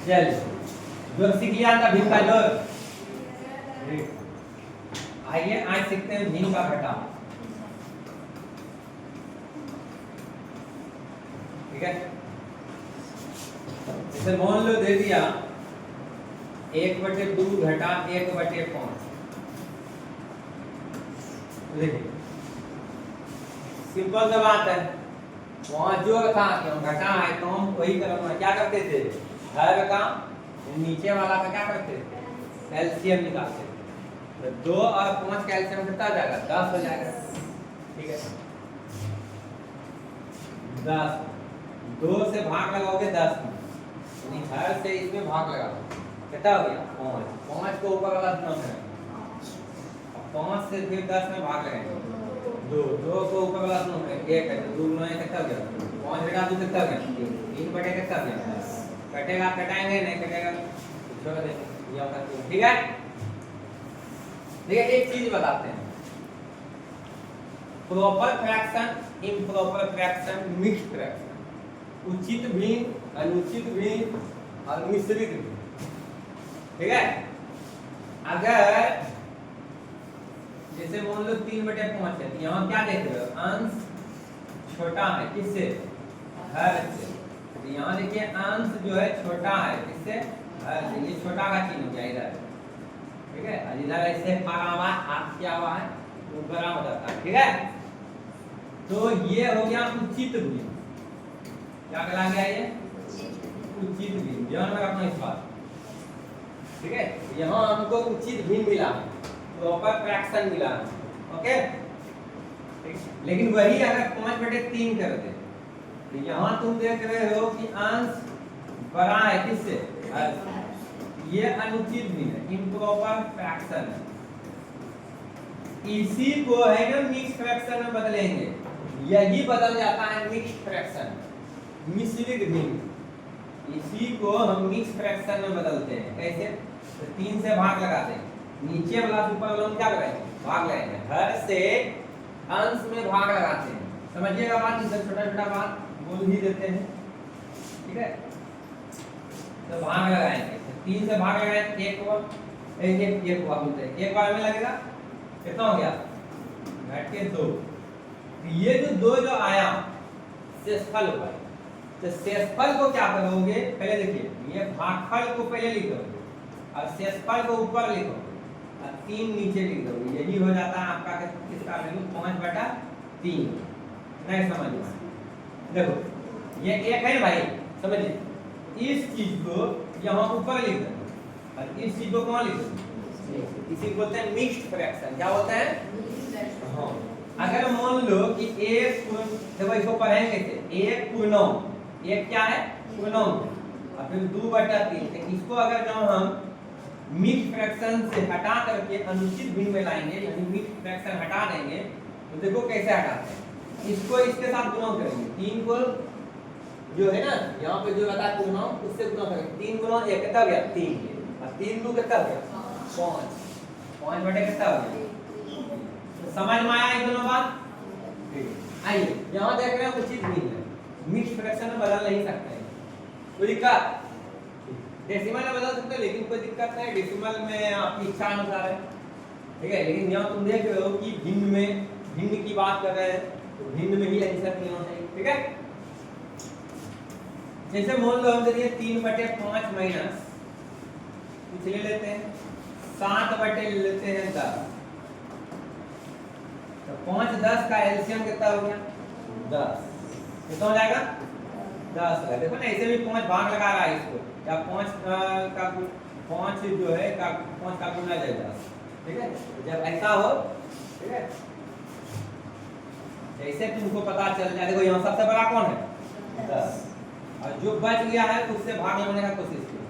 चलिए जोर सीख लिया था भीम का जोर। आइए आज सीखते हैं भीम का घटाव। ठीक है, जैसे मान लो दे दिया 1/2 घटा 1/5। देखिए सिंपल सा बात है, वहां जो था क्यों घटा है तो हम वही करना क्या करते थे, हर का नीचे वाला का क्या करते थे, एलसीएम निकालते थे। तो 2 और 5 का एलसीएम कितना हो जाएगा, 10 हो जाएगा। ठीक है, 10 2 से भाग लगाओगे 10 में, यानी हर से इसमें भाग लगाओ कितना हो गया 5। 5 को ऊपर वाला गुना करेंगे, 5 से फिर 10 में भाग लगाएंगे 2 को ऊपर वाला गुना करेंगे 1 है, 2 गुना कितना हो गया 5 घटा 2 कितना हो गया 3 बटे कितना हो गया, कटेगा कटाएंगे नहीं कटेगा छोड़ देंगे ये होगा। ठीक है, देखिए एक चीज बताते हैं, proper fraction, improper fraction, mixed fraction, उचित भिन्न, अनुचित भिन्न और मिश्रित भिन्न। ठीक है, अगर जैसे मान लो 3/5 है, यहाँ क्या देख रहे हो, अंश छोटा है किससे, हर से। तो यहाँ देखिए अंश जो है छोटा है किससे, हर से। ये छोटा का चिन्ह हो गया इधर। ठीक है, इधर ऐसे पारा हुआ हाथ क्या हुआ है ऊपर हो जाता है। ठीक है, तो ये हो गया उचित भिन्न। क्या कहला गया ये, उचित भिन्न। ध्यान में रखना इस बात। ठीक है, यहाँ हमको उचित भिन्न मिला, प्रॉपर फ्रैक्शन मिला। ओके, लेकिन वही अगर 5/3 कर दे तो यहाँ तुम देख रहे हो कि अंश बड़ा है किससे, ये अनुचित भिन्न है, इम्प्रॉपर फ्रैक्शन है। इसी को है ना मिक्स्ड फ्रैक्शन में बदलेंगे, यही बदल जाता है मिक्स्ड फ्रैक्शन, मिश्रित भिन्न। इसी को हम मिक्स्ड फ्रैक्शन में बदलते हैं। कैसे, तो 3 से भाग लगाते हैं, नीचे वाला ऊपर वाला क्या लगाएंगे, भाग लगाएंगे, हर से अंश में भाग लगाते हैं। समझिएगा बात, इधर छोटा छोटा बात बोल ही देते हैं। ठीक है, तो भाग लगाएंगे, 3 से भाग लगाएंगे, एक हुआ बोलते हैं, एक बार में लगेगा कितना हो गया, घट के 2। ये जो 2 जो आया शेषफल होगा, तो शेषफल को क्या करोगे, पहले देखिए ये भागफल को पहले लिखोगे और शेषफल को ऊपर लिखोगे और 3 नीचे लिख दोगे। यही हो जाता है आपका किसका वैल्यू 5/3। नहीं समझ में, देखो ये 1 है भाई, समझिए इस चीज को यहाँ ऊपर लिख दो और इस चीज को कहाँ लिख दो, इसी को बोलते हैं मिक्स्ड फ्रैक्शन। क्या होता है, हाँ, अगर मान लो कि 1 देखो इसको पढ़ेंगे कैसे, 1 पूर्णांक, 1 क्या है पूर्णांक और फिर 2/3। इसको अगर जब हम मिक्स्ड फ्रैक्शन से हटा करके अनुचित भिन्न में लाएंगे, यानी मिक्स्ड फ्रैक्शन हटा देंगे, तो देखो कैसे हटाते हैं, इसको इसके साथ गुणा करेंगे, 3 को जो है ना यहाँ पे जो बता पूर्णांक उससे गुणा करेंगे, 3 गुणा 1 कितना हो गया 3 और 3 2 कितना हो गया 5, 5 बटे कितना हो गया। तो समझ में आया ये दोनों बात। ठीक है, आइए यहाँ देख रहे हैं उचित भिन्न है, मिक्स्ड फ्रैक्शन में बदल नहीं सकते हैं, कोई दिक्कत, डेसिमल में बदल सकते हैं लेकिन कोई दिक्कत नहीं, डेसिमल में आपकी इच्छा अनुसार है। ठीक है, लेकिन यहाँ तुम देख रहे हो कि भिन्न में भिन्न की बात कर रहे हैं, तो भिन्न में ही आंसर नहीं होना चाहिए। ठीक है, जैसे मान लो हम देखिए 3/5 माइनस कुछ ले लेते हैं, 7 ले लेते हैं 10, तो 5 10 का एलसीएम कितना हो गया 10, कितना हो जाएगा 10 है। देखो ना ऐसे भी 5 भाग लगा रहा है इसको, या 5 का 5 जो है 5 का गुना जाए 10। ठीक है, जब ऐसा हो, ठीक है, जैसे तुमको पता चल जाए, देखो यहाँ सबसे बड़ा कौन है 10 और जो बच गया है उससे भाग लगाने का कोशिश करो,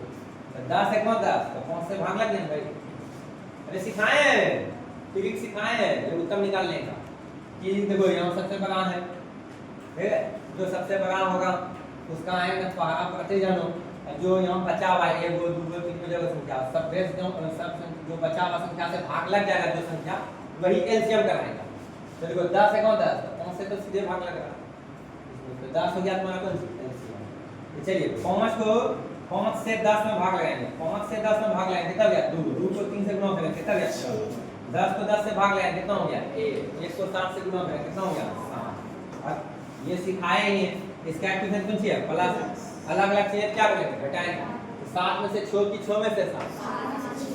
तो 10 है कौन 10, तो 5 से भाग लग गया भाई। अरे सिखाए हैं, ट्रिक सिखाए हैं ये उत्तर निकालने का, कि देखो यहाँ सबसे बड़ा है, ठीक है, जो सबसे बड़ा होगा उसका आएगा पहाड़ा पढ़ते जानो, जो यहाँ बचा हुआ है 1 2 3 जगह संख्या सब बेस जो बचा हुआ संख्या से भाग लग जाएगा, जो संख्या वही एलसीएम कराएगा। तो देखो 10 है कौन 10, 5 से तो सीधे भाग लग रहा है, तो 10 हो गया तुम्हारा कौन सी एलसीएम। चलिए 5 5 से 10 में भाग लगाएंगे, 5 से 10 में भाग लगाएंगे कितना हो गया 2, 2 को 3 से गुणा करेंगे कितना हो गया 10 को 10 से भाग लगाएंगे कितना हो गया 1, 1 को 7 से गुणा करेंगे कितना हो गया 7। अब ये सिखाए ही है, इसका एक्टिवेशन कौन सी है प्लस, अलग-अलग चीज क्या करेंगे घटाएंगे, तो 7 में से 6 की 6 में से 7,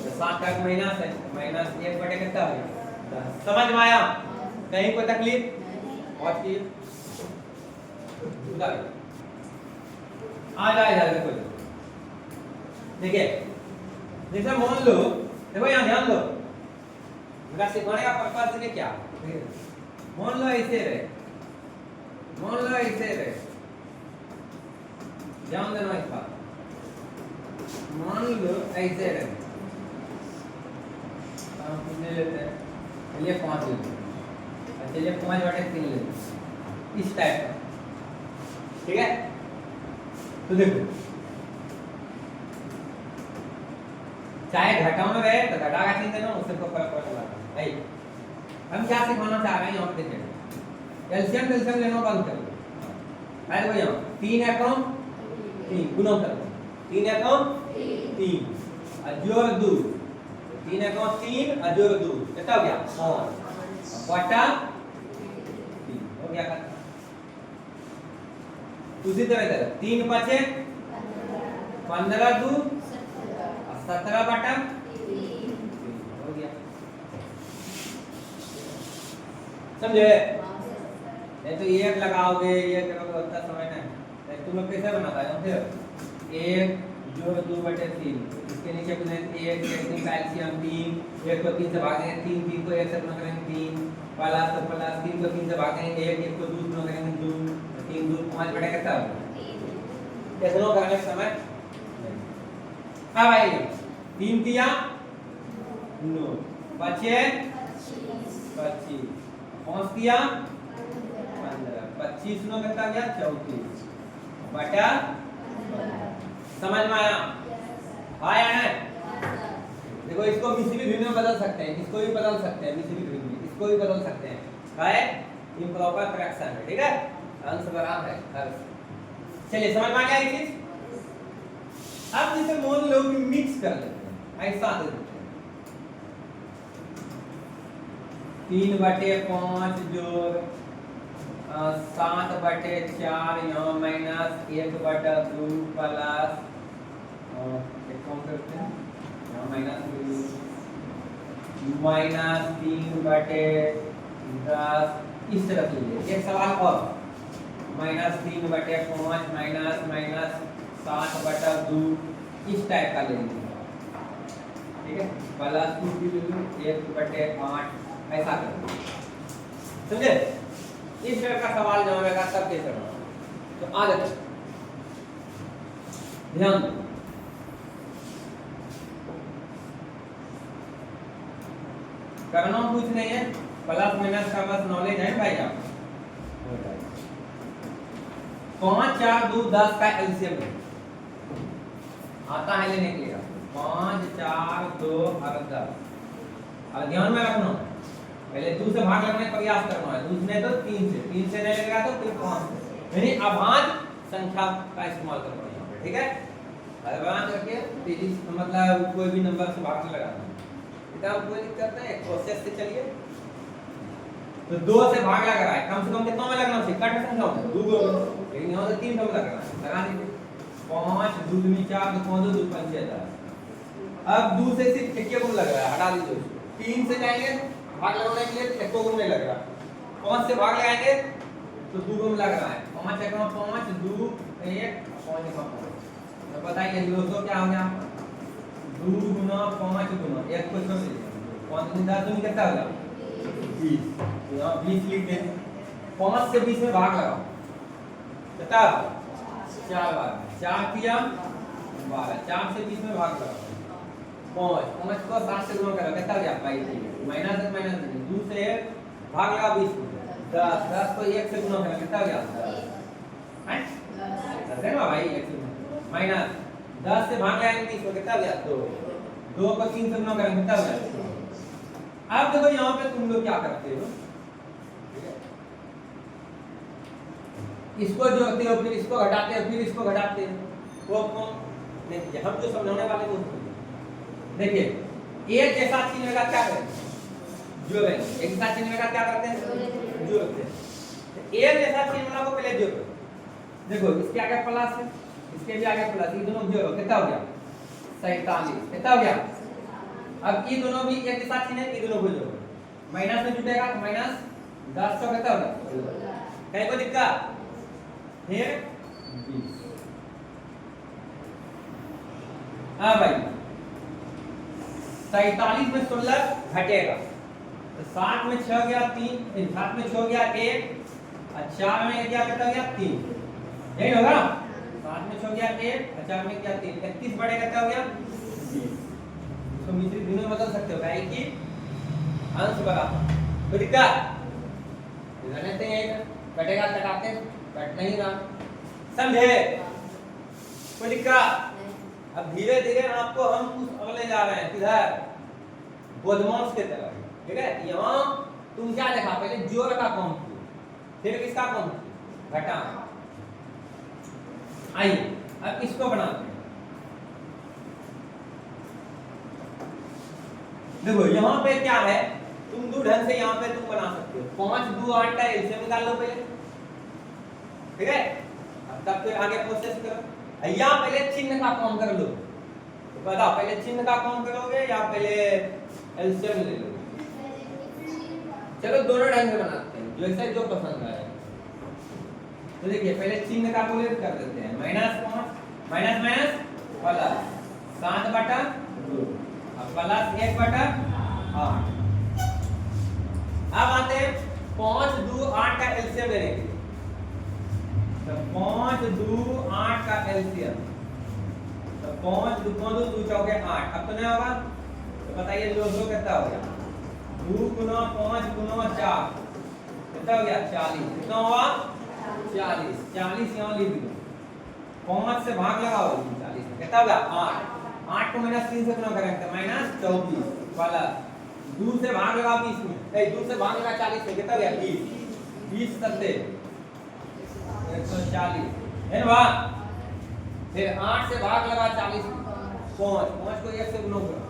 तो 7 का माइनस है, माइनस 1 बटे कितना हो गया 10। समझ में आया, कहीं कोई तकलीफ और की आ जाए इधर देखो, देखिए जैसे मान लो, देखो यहाँ ध्यान दो, मेरा सिखाने का पर्पस है क्या, मान लो ऐसे रहे, मान लो ऐसे रहे, ध्यान देना इस बात, मान लो ऐसे रहे, हम कितने लेते हैं, चलिए 5 लेते हैं, चलिए 5 बटे 3 लेते हैं, इस टाइप का, ठीक है। तो देखो चाहे घटाओ में रहे तो घटा का चिन्ह देना, उससे कोई फर्क पड़ता नहीं। हम क्या सिखाना चाह रहे हैं यहाँ पे देखिए, एलसीएम एलसीएम लेना बंद कर दो, है तो यहाँ 3 एकम 3 गुना कर दो, 3 एकम 3 अजोर 2, 3 एकम 3 अजोर 2 कितना हो गया 5 बटा 3 हो गया। उसी तरह 3 बचे 15 2 17 बटा 3 हो गया, समझे। नहीं तो एक लगाओगे, ये करोगे उतना समय नहीं, तुम लोग कैसे बनाता है फिर 1 जोड़ 2 बटे 3, इसके नीचे अपने 1 3 का एलसीएम 3, 1 को 3 से भाग देंगे 3, 3 को 1 से गुणा करेंगे 3, प्लस तो प्लस 3 को 3 से भाग देंगे 1, 1 को 2 गुणा करेंगे 2, 3 2 5 बटे कितना होगा, कैसे लो करने के समय। हाँ भाई 3 दिया 9 बचे 25, 5 दिया 15, 25 नो कितना गया 34 बटा, समझ में आया, आया है। देखो इसको मिश्रित भिन्न में बदल सकते हैं, इसको भी बदल सकते हैं, मिश्रित भिन्न में इसको भी बदल सकते हैं, है इम्प्रॉपर फ्रैक्शन है, ठीक है, अंश बराबर है हर। चलिए समझ में आ गया ये चीज। अब जैसे मान लो कि मिक्स कर लेते हैं, ऐसा दे देते हैं 3 बटे 5 जोड़ 7 बटे 4 यहाँ माइनस 1 बटा 2 प्लस एक कौन करते हैं यहाँ माइनस 3 बटे 10, इस तरह लीजिए। एक सवाल और -3 बटे 5 माइनस 7 बटा 2 इस टाइप का ले लीजिए, ठीक है, प्लस 2 भी ले लो 1 बटे 8 ऐसा कर, समझे। इस टाइप का सवाल जब आएगा तब कैसे करना, तो आ जाए ध्यान दो। करना कुछ नहीं है, प्लस माइनस का बस नॉलेज है भाई आप। 5 4 2 10 का एलसीएम आता है लेने के लिए 5 4 2 और 10। अब ध्यान में रखना, पहले 2 से भाग लगने का प्रयास करना है, 2 से तो 3 से नहीं लगेगा तो फिर 5 से, यानी अभाज्य संख्या का इस्तेमाल करना है यहाँ पे, ठीक है। अभाज्य करके तेजी मतलब कोई भी नंबर से भाग लगाना, इतना कोई दिक्कत नहीं, प्रोसेस से चलिए। तो 2 से भाग लग रहा है, कम से कम कितना में लगना चाहिए, कट संख्या होता है 2 गो, लेकिन यहाँ से 3 में लग रहा है, लगा दीजिए 5 2 दूनी 4 2 5 2 5 10। अब 2 से सिर्फ एक गुण लग रहा है, हटा दीजिए उसको। 3 से जाएंगे भाग लगाने के लिए एक गुण नहीं लग रहा, 5 से भाग लगाएंगे तो 2 गुण लग रहा है, 5 1 5 2 1 5 5। तो बताइए दोस्तों क्या हो गया, 2 गुना 5 गुना 1 को छोड़ दीजिए, 5 गुना 10 दूनी कितना होगा 20, यहाँ 20 लिख दें। 5 से 20 में भाग लगाओ कितना 4 बार, 4 किया 12, 4 से 20 में भाग लगाओ 5 को 7 से गुणा करो कितना गया 22, माइनस 2 से भाग लगा 20 10, 10 को 1 से गुणा करो कितना गया 10 है, है ना भाई 1 से माइनस 10 से भाग लगाएंगे 20 को कितना गया 2, 2 को 3 से गुणा करेंगे कितना गया। अब देखो यहाँ पे तुम लोग क्या करते हो, इसको जोड़ते हो फिर इसको घटाते हो फिर इसको घटाते हो, नहीं, हम जो समझाने वाले वो देखिए, एक जैसा चिन्ह का क्या करें, जोड़ें। एक जैसा चिन्ह का क्या करते हैं, जोड़ते हैं। एक जैसा चिन्ह वाला को पहले जोड़ो। देखो इसके आगे प्लस है, इसके भी आगे प्लस, ये दोनों जोड़ो, कितना हो गया 47, कितना हो गया। अब ये दोनों भी एक जैसा चिन्ह है, ये दोनों को जोड़ो, माइनस में जुटेगा तो माइनस 10 कितना होगा, कहीं को दिक्कत, फिर 20। हाँ भाई 47 में 16 घटेगा तो 7 में 6 गया 3, 7 में 6 गया 1 और 4 में क्या कितना गया 3, यही होगा। 7 में 6 गया 1 और 4 में क्या 3, 31 बड़े कितना हो गया 20। तो मिश्रित भिन्न में बदल सकते हो, क्या कि अंश बराबर, कोई दिक्कत लेते हैं, कटेगा कटाते कट नहीं रहा, समझे, कोई दिक्कत। अब धीरे धीरे आपको हम कुछ अगले जा रहे हैं, किधर, बदमाश के तरफ, ठीक है। यहाँ तुम क्या देखा, पहले जोड़ का कौन किया, फिर किसका कौन किया, घटा। आइए अब इसको बनाते हैं। देखो यहाँ पे क्या है, तुम दो ढंग से यहाँ पे तुम बना सकते हो। 5 2 8 का एलसीएम निकाल लो पहले, ठीक है। अब तब फिर आगे प्रोसेस करो। यहाँ पहले चिन्ह का कौन कर लो, तो बताओ पहले चिन्ह का कौन करोगे या पहले एलसीएम ले लो। चलो दोनों ढंग से बनाते हैं, जैसे जो पसंद आए। तो देखिए पहले चिन्ह का बोले कर देते हैं, -5 माइनस माइनस प्लस 7/2 और प्लस 1/8। अब आते हैं 5 2 8 का एलसीएम लेने के लिए। तो 5 2 8 का एलसीएम, तो 5 2 2 चौके 8, अब तो नहीं होगा, तो बताइए जो कितना हो गया, 2 गुना 5 गुना 4 कितना हो गया 40, कितना हुआ 40, 40 यहाँ लिख दो, 5 से भाग लगाओ 40 में कितना होगा 8, 8 को -3 से गुना करेंगे तो -24 प्लस 2 से भाग लगाओ 20 में, 2 से भाग लगा 40 में कितना हो गया 20 सत्ते 140 है ना। फिर 8 से भाग लगा 40 में, 5 को 1 से गुना करो,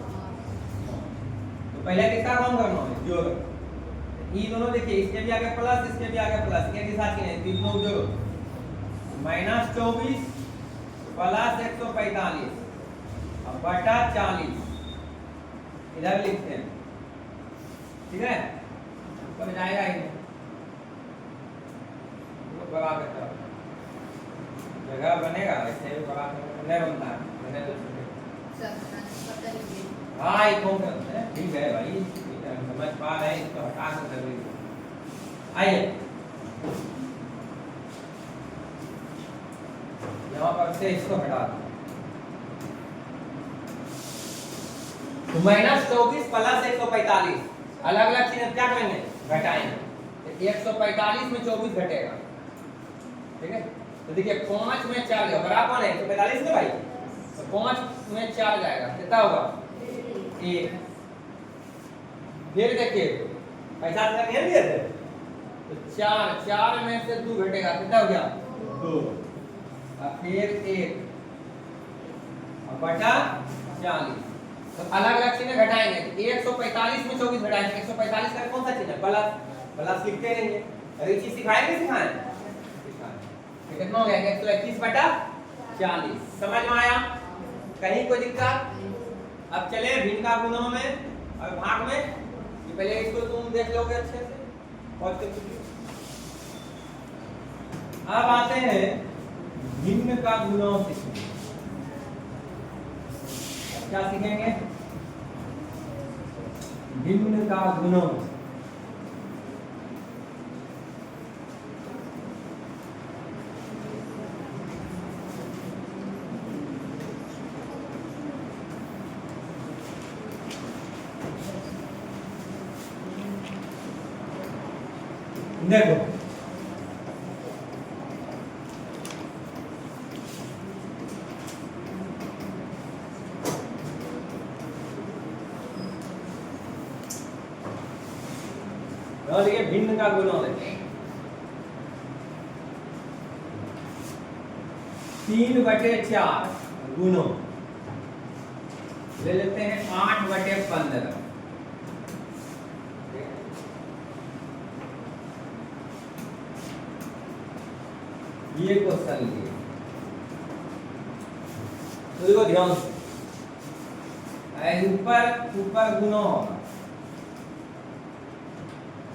तो पहले किसका काम करना है जोड़। ये दोनों देखिए, इसके भी आगे प्लस इसके भी आगे प्लस, एक के साथ ही तीनों जोड़ो, -24 प्लस 145 और बटा 40 इधर लिखते हैं, ठीक है। समझ आएगा ही बड़ा करता जगह बनेगा, ऐसे बड़ा नहीं बनता है, मैंने तो हाँ ये कौन करते हैं, ठीक है भाई समझ पा रहे हैं, इसको हटा कर कर लीजिए। आइए यहाँ पर से इसको हटा दो, तो -24 प्लस 145 अलग अलग चिन्ह क्या करेंगे घटाएंगे, तो 145 में 24 घटेगा, ठीक है। तो देखिए 5 में 4 गया बराबर कौन है 145 में भाई, तो 5 में 4 जाएगा कितना होगा 1। फिर देखिए पैसा नहीं दिए थे, तो 4 में से 2 घटेगा कितना हो गया 2 और फिर 1 और बटा 40। तो अलग अलग चिन्ह घटाएंगे, तो 145 में 24 घटाएंगे, 145 का कौन सा चिन्ह प्लस, प्लस लिखते रहेंगे। अरे चीज सिखाएंगे सिखाएं कितना हो गया 121/40। समझ में आया, कहीं कोई दिक्कत। अब चले भिन्न का गुणों में और भाग में, ये पहले इसको तुम देख लोगे अच्छे से और अब आते हैं भिन्न का गुणों सीखेंगे। क्या सीखेंगे भिन्न का गुणों। देखो देखिए भिन्न का गुणों देखिए 3/4 गुणों ले लेते हैं 8/15। ये क्वेश्चन लिए तो देखो ध्यान से ऊपर ऊपर गुना होगा,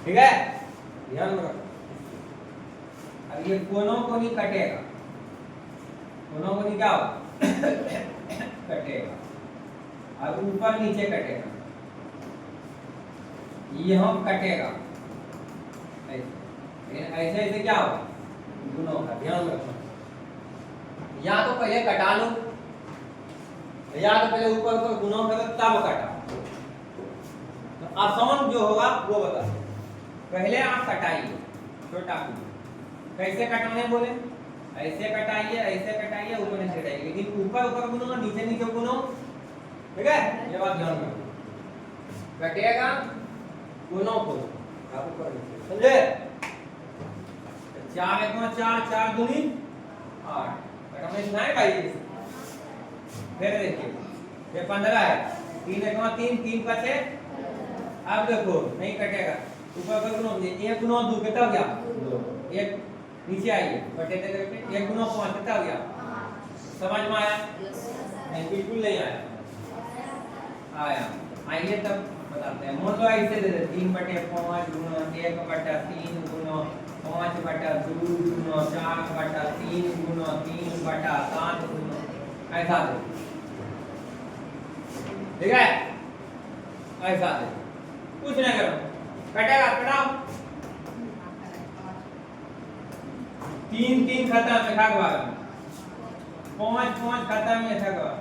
ठीक है, ध्यान में रखो। अब ये कोनों को नहीं कटेगा, कोनों को नहीं क्या होगा कटेगा, और ऊपर नीचे कटेगा, यहां कटेगा, ऐसे ऐसे क्या होगा गुना होगा, ध्यान रखना। या तो पहले कटा लो, या तो पहले ऊपर ऊपर गुना करो तब कटा, तो आसान जो होगा वो बता। पहले आप कटाइए छोटा q, कैसे कटाने बोले, ऐसे कटाइए, ऐसे कटाइए, ऊपर नीचे कटाइए, लेकिन ऊपर ऊपर गुनो नीचे नीचे गुनो, ठीक है, ये बात ध्यान रखो। कटेगा गुनो को समझे, 4 1 4 4 दूनी 8, कटने सुना है भाई। फिर देखिए ये 15 है, 3 1 3 3 बचे, अब देखो नहीं कटेगा, ऊपर का गुना 1 गुना 2 कितना हो गया 2, 1 नीचे आइए बटे करके 1 गुना 5 कितना हो गया, समझ में आया? नहीं बिल्कुल नहीं आया, आया आइए तब बताते हैं। मान लो ऐसे दे दे 3/5 गुना 1/3 गुना 5/2 गुना 4/3 गुना 3/7 गुना, ऐसा दे, ठीक है, ऐसा दे, कुछ नहीं करो, कटेगा कटाओ, 3 3 खत्म, लिखा के बाद 5 5 खत्म, लिखा के बाद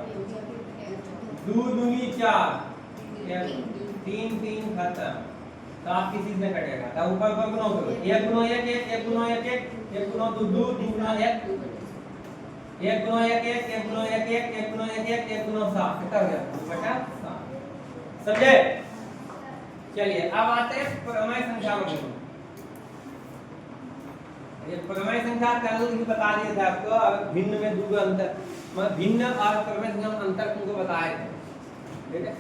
2 दूनी 4 3 3 खत्म, तो आप किसी से कटेगा, तो ऊपर ऊपर गुना करो, 1 गुना 1 1 1 गुना 1 1 1 गुना 2 2 2 गुना 1 1 गुना 1 1 1 गुना 1 1 1 गुना 1 1 1 गुना 7 कितना हो गया 2/7, समझे? चलिए अब आते हैं परमेय संख्या को देखो। ये परमेय संख्या कल ही बता दिए थे आपको, अब भिन्न में दो अंतर, मतलब भिन्न और परमेय संख्या में अंतर तुमको बताए थे, ठीक है।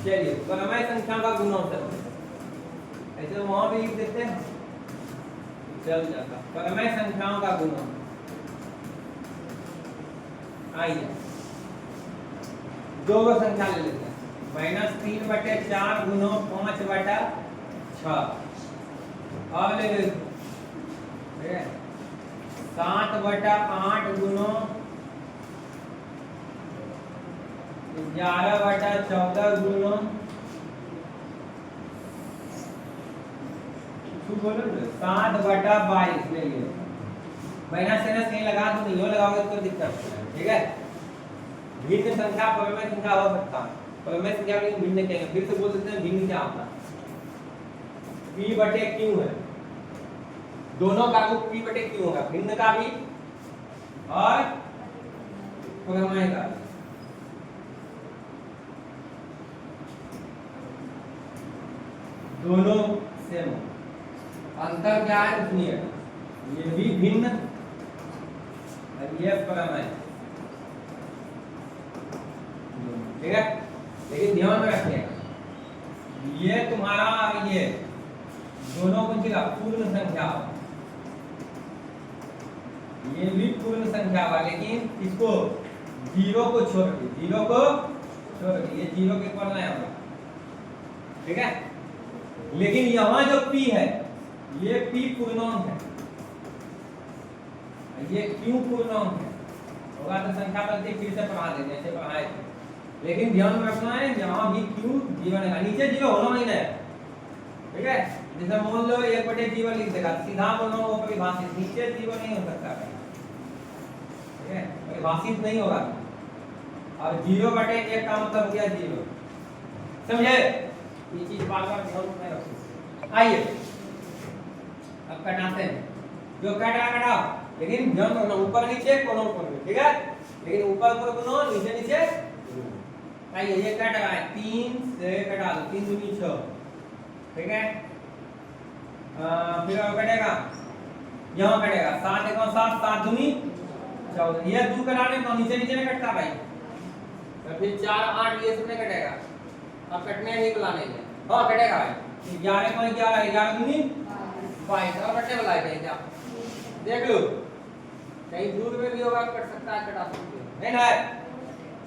चलिए परमेय संख्या का गुणोत्तर ऐसे वहां भी लिख देते हैं, चल जाता परमेय संख्याओं का गुणोत्तर। आइए दो संख्या ले लेते हैं, -3/4 गुना 5/6, और ले लेते हैं 7/8 गुना 11/14 गुना, बोलो 7/22 ले लियो, माइनस से नहीं लगा तो नहीं लगाओगे तो दिक्कत है, ठीक है। भिन्न संख्या परमेय संख्या हो सकता है, परमेय संख्या में भिन्न क्या है, फिर से बोल देते हैं भिन्न क्या होता है, p/q है, दोनों का रूप p/q होगा, भिन्न का भी और परमेय का भी। दोनों सेम, अंतर क्या है सुनिए, ये भी भिन्न और ये परमेय, ठीक है। लेकिन ध्यान में रखिएगा ये तुम्हारा और ये दोनों कौन सी का पूर्ण संख्या, ये भी पूर्ण संख्या हुआ, लेकिन इसको 0 को छोड़ के, 0 को छोड़ के ये 0 के ऊपर नहीं होगा, ठीक है। लेकिन यहाँ जो p है ये p पूर्णांक है, ये q पूर्णांक है, होगा तो संख्या पद्धति फिर से पढ़ा देंगे, ऐसे पढ़ाए थे। लेकिन ध्यान में रखना है यहाँ भी q जीवन है, नीचे 0 होना ही नहीं, ठीक है। जैसे मान लो 1/जीवन लिख देगा, सीधा बोलना वो परिभाषित, नीचे 0 नहीं हो सकता, ठीक है, परिभाषित नहीं होगा, और 0/1 का मतलब हो गया 0, समझे? ये चीज बार बार ध्यान में रखो। आइए अब कटाते हैं, जो कटाओ, लेकिन ध्यान रखना ऊपर नीचे कोनों पर, ठीक है, लेकिन ऊपर ऊपर कोनों नीचे नीचे। आइए ये कट रहा है, 3 से कटा दो, 3 दूनी 6, ठीक है। फिर कटेगा, यहाँ कटेगा 7 1 7 7 दूनी 14, ये 2 कटाने तो नीचे नीचे नहीं कटता भाई, तो फिर 4 8 ये सब नहीं कटेगा, अब कटने ही बुला नहीं है। हाँ कटेगा भाई, 11 को 11 11 दूनी 22 और कटने वाला है कहीं क्या देख लो, कहीं दूर में भी होगा कट सकता है, कटा सकते हो नहीं ना।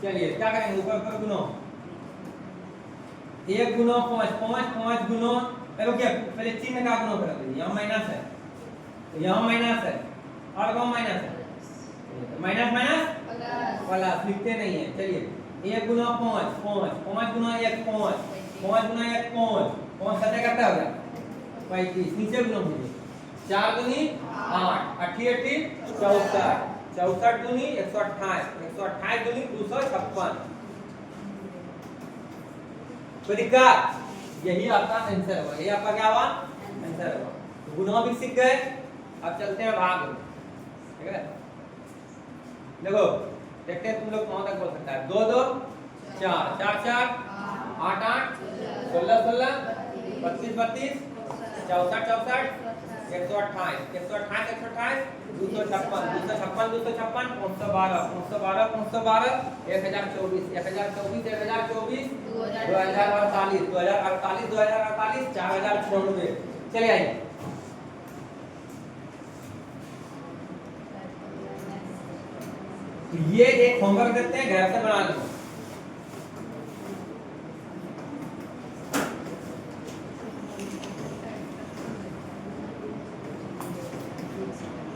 चलिए क्या करेंगे, ऊपर ऊपर गुनो 1 गुनो 5 5 5 गुनो, देखो क्या पहले चिन्ह का गुनो कर दीजिए, यहाँ माइनस है तो यहाँ माइनस है और कौन माइनस है, माइनस माइनस प्लस लिखते नहीं है। चलिए 1 गुना 5 5 5 गुना 1 5 5 गुना 1 5 5 सत्या करता हो गया 35, नीचे गुना कीजिए 4 दूनी 8 8 8 64 64 दूनी 128 128 दूनी 256। कोई दिक्कत, यही आपका आंसर होगा, यही आपका क्या हुआ आंसर होगा। तो गुना भी सीख गए, अब चलते हैं भाग, ठीक है। देखो देखते हैं तुम लोग कौन तक बोल सकता है, 2 2 4 4 4 8 8 16 16 32 32 64 64 128 128 128 256 256 256 512 512 512 1024 1024 1024 2048 2048 2048 4096। चलिए आइए, ये एक होमवर्क देते हैं, घर से बना लो।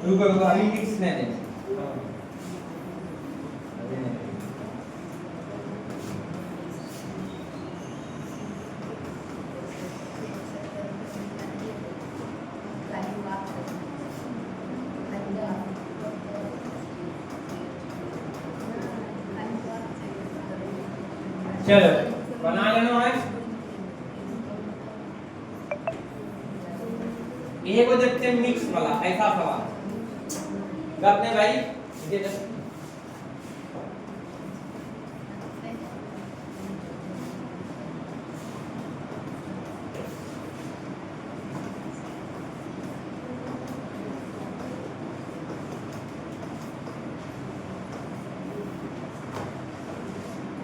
रुको रुको अभी लिख नहीं देंगे, चलो बना लेना है। एक को देखते हैं मिक्स वाला, ऐसा सवाल अपने भाई ये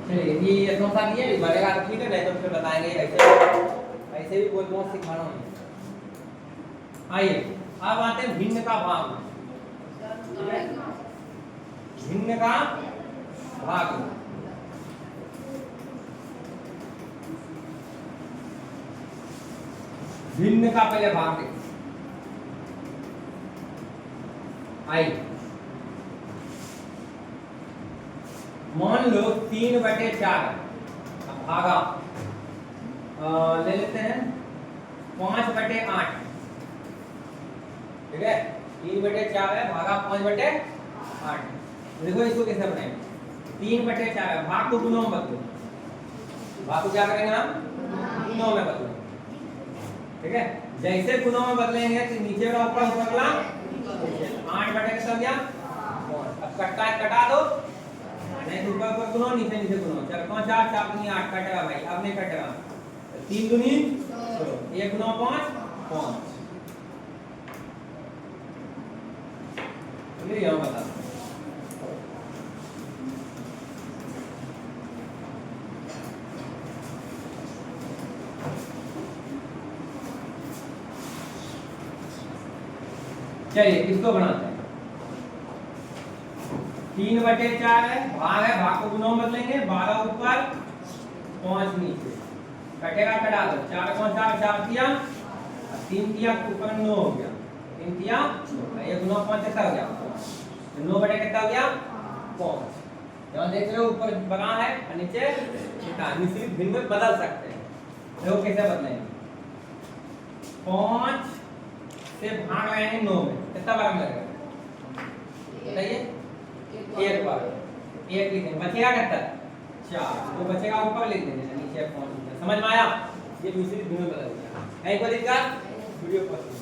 चलिए ये कौन सा दिया है बढ़ेगा तो ठीक है, नहीं तो फिर बताएंगे ऐसे ऐसे भी कोई बहुत सिखाना है। आइए अब आते हैं भिन्न का भाग, भिन्न का भाग। भिन्न का पहले भाग देखिए, आइए मान लो 3/4 भागा ले लेते हैं 5/8, ठीक है 3/4 है भागा 5/8। देखो इसको कैसे बनाएंगे, 3/4 है, भाग को गुणों में बदलो, भाग को क्या करेंगे हम गुणों में बदलो, ठीक है। जैसे गुणों में बदलेंगे तो नीचे का ऊपर बदला 8/8 हो गया, अब कटता है कटा दो, नहीं ऊपर ऊपर गुणो नीचे नीचे गुणो, 4 5 8 4 दूनी 8 कटेगा भाई, अब नहीं कटेगा 3 दूनी 1 गुना 5 5। चलिए यहाँ बता, चलिए इसको बनाते हैं। 3/4 है, भाग है, भाग को गुणों में बदलेंगे, 12 ऊपर 5 नीचे, कटेगा कटा दो, 4 को 4 4 दिया, 3 दिया ऊपर 9 हो गया, 3 दिया 1 गुना 5 कितना हो गया 9/4 कितना हो गया 5। यहाँ देख रहे हो ऊपर बना है और नीचे कितना, मिश्रित भिन्न में बदल सकते हैं। देखो कैसे बदलेंगे, 5 से भाग लगाएंगे 9 में, कितना बार लगेगा बताइए, एक बार, एक लिखेंगे, बचेगा कितना 4, तो बचेगा ऊपर लिख देंगे नीचे 5। समझ में आया, ये मिश्रित भिन्न में बदल गया। नहीं कोई दिक्कत, वीडियो पसंद